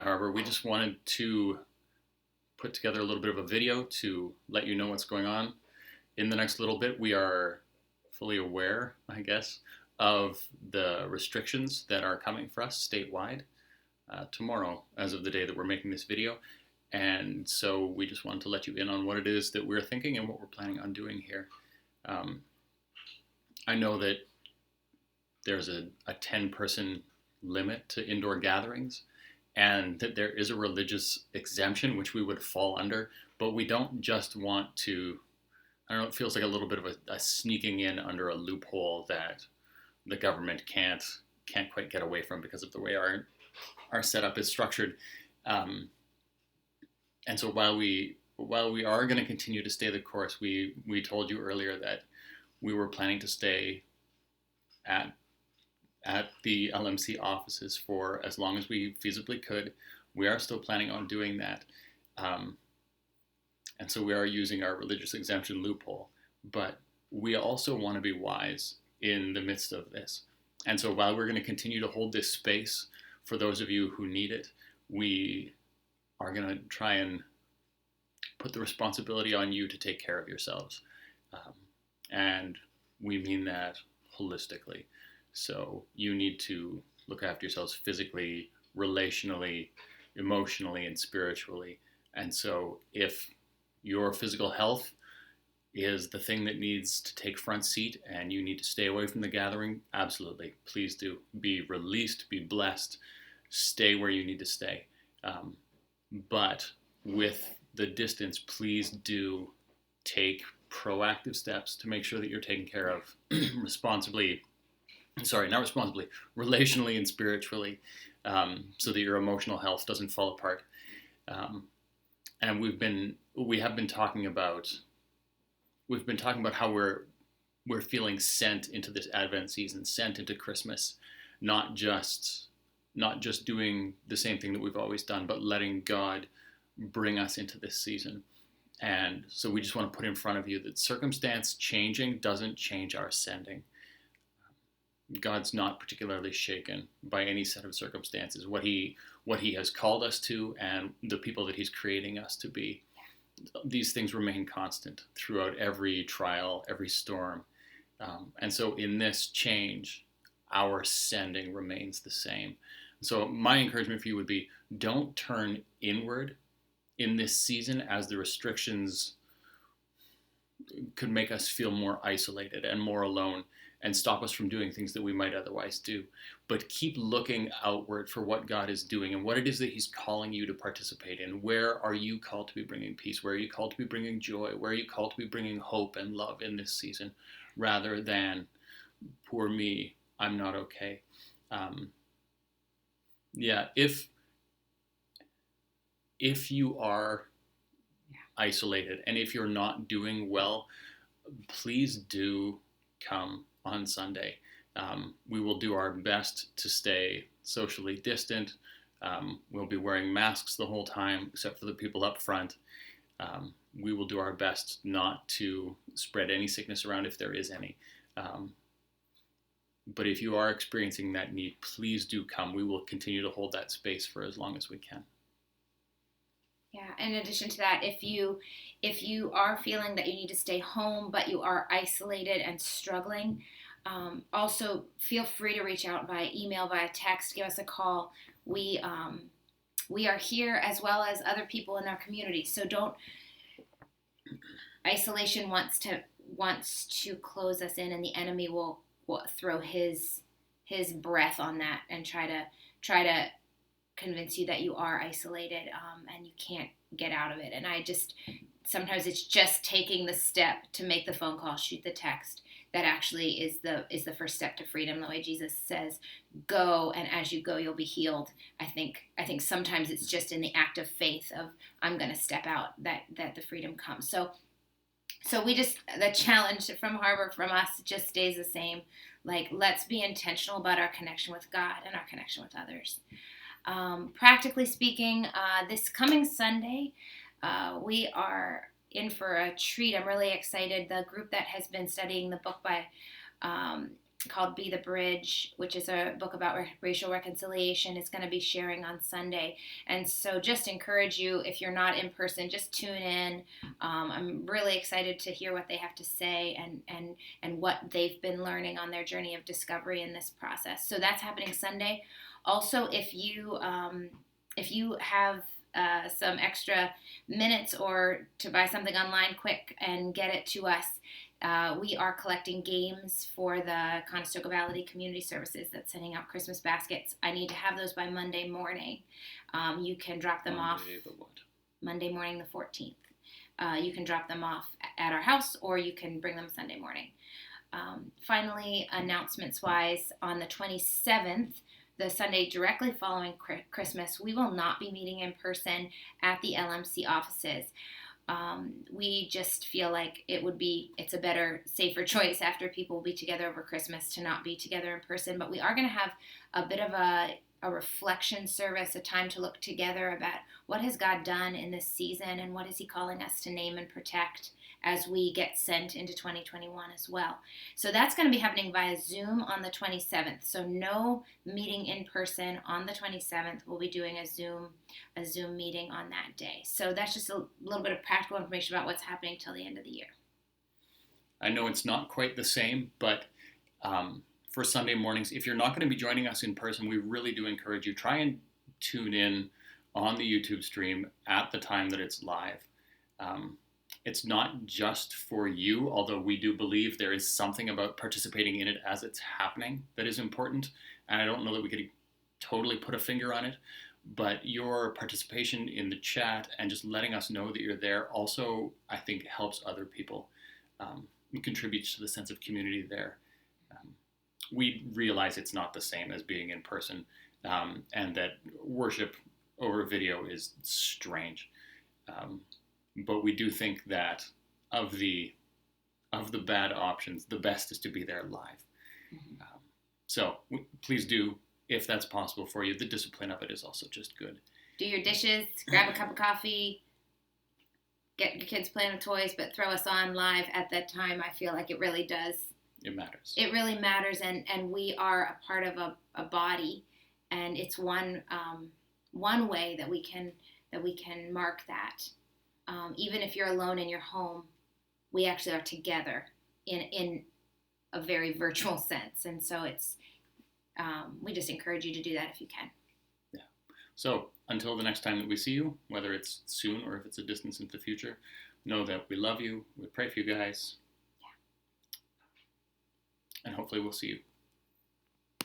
However, we just wanted to put together a little bit of a video to let you know what's going on. In the next little bit, we are fully aware, I guess, of the restrictions that are coming for us statewide tomorrow, as of the day that we're making this video. And so we just wanted to let you in on what it is that we're thinking and what we're planning on doing here. Um, I know that there's a 10-person limit to indoor gatherings, and that there is a religious exemption which we would fall under, but we don't just want to, I don't know, it feels like a little bit of a sneaking in under a loophole that the government can't quite get away from because of the way our setup is structured. Um, and so while we are going to continue to stay the course, we told you earlier that we were planning to stay at the LMC offices for as long as we feasibly could. We are still planning on doing that. Um, and so we are using our religious exemption loophole. But we also want to be wise in the midst of this. And so while we're going to continue to hold this space for those of you who need it, we are going to try and put the responsibility on you to take care of yourselves. And we mean that holistically. So you need to look after yourselves physically, relationally, emotionally, and spiritually. And so if your physical health is the thing that needs to take front seat and you need to stay away from the gathering, absolutely. Please do. Be released, be blessed, stay where you need to stay. But with the distance, please do take proactive steps to make sure that you're taken care of responsibly. Sorry, not responsibly, relationally and spiritually, so that your emotional health doesn't fall apart. And we have been talking about how we're feeling sent into this Advent season, sent into Christmas, not just doing the same thing that we've always done, but letting God bring us into this season. And so we just want to put in front of you that circumstance changing doesn't change our sending. God's not particularly shaken by any set of circumstances. What he has called us to and the people that he's creating us to be, these things remain constant throughout every trial, every storm. And so in this change, our sending remains the same. So my encouragement for you would be, don't turn inward in this season as the restrictions could make us feel more isolated and more alone and stop us from doing things that we might otherwise do. But keep looking outward for what God is doing and what it is that he's calling you to participate in. Where are you called to be bringing peace? Where are you called to be bringing joy? Where are you called to be bringing hope and love in this season, rather than, poor me, I'm not okay. If you are isolated and if you're not doing well, please do come on Sunday. We will do our best to stay socially distant. We'll be wearing masks the whole time, except for the people up front. We will do our best not to spread any sickness around if there is any. But if you are experiencing that need, please do come. We will continue to hold that space for as long as we can. Yeah, in addition to that, if you are feeling that you need to stay home, but you are isolated and struggling, also feel free to reach out via email, via text, give us a call. We are here as well as other people in our community. So don't, isolation wants to close us in, and the enemy will throw his breath on that and try to convince you that you are isolated and you can't get out of it. And sometimes it's just taking the step to make the phone call, shoot the text, that actually is the first step to freedom. The way Jesus says, go, and as you go, you'll be healed. I think sometimes it's just in the act of faith of, I'm going to step out, that the freedom comes. So the challenge from Harbor, from us, just stays the same. Like, let's be intentional about our connection with God and our connection with others. Practically speaking, this coming Sunday, we are in for a treat. I'm really excited. The group that has been studying the book by called Be the Bridge, which is a book about racial reconciliation. It's going to be sharing on Sunday. And so just encourage you, if you're not in person, just tune in. I'm really excited to hear what they have to say and what they've been learning on their journey of discovery in this process. So that's happening Sunday. Also, if you have some extra minutes or to buy something online quick and get it to us, we are collecting games for the Conestoga Valley Community Services that's sending out Christmas baskets. I need to have those by Monday morning. You can drop them off Monday morning the 14th. You can drop them off at our house, or you can bring them Sunday morning. Finally, announcements-wise, on the 27th, the Sunday directly following Christmas, we will not be meeting in person at the LMC offices. We just feel like it's a better, safer choice after people will be together over Christmas to not be together in person. But we are going to have a bit of a reflection service, a time to look together about what has God done in this season and what is He calling us to name and protect as we get sent into 2021 as well. So that's going to be happening via Zoom on the 27th. So no meeting in person on the 27th. We'll be doing a Zoom meeting on that day. So that's just a little bit of practical information about what's happening till the end of the year. I know it's not quite the same, but for Sunday mornings, if you're not going to be joining us in person, we really do encourage you, try and tune in on the YouTube stream at the time that it's live. It's not just for you, although we do believe there is something about participating in it as it's happening that is important. And I don't know that we could totally put a finger on it, but your participation in the chat and just letting us know that you're there also, I think, helps other people. It contributes to the sense of community there. We realize it's not the same as being in person, and that worship over video is strange. But we do think that of the bad options, the best is to be there live. Mm-hmm. So please do, if that's possible for you. The discipline of it is also just good. Do your dishes, grab a cup of coffee, get your kids playing with toys, but throw us on live at that time. I feel like it really does. It matters. It really matters, and we are a part of a body, and it's one way that we can mark that. Even if you're alone in your home, we actually are together in a very virtual sense. And so we just encourage you to do that if you can. Yeah. So until the next time that we see you, whether it's soon or if it's a distance into the future, know that we love you. We pray for you guys. Yeah. And hopefully we'll see you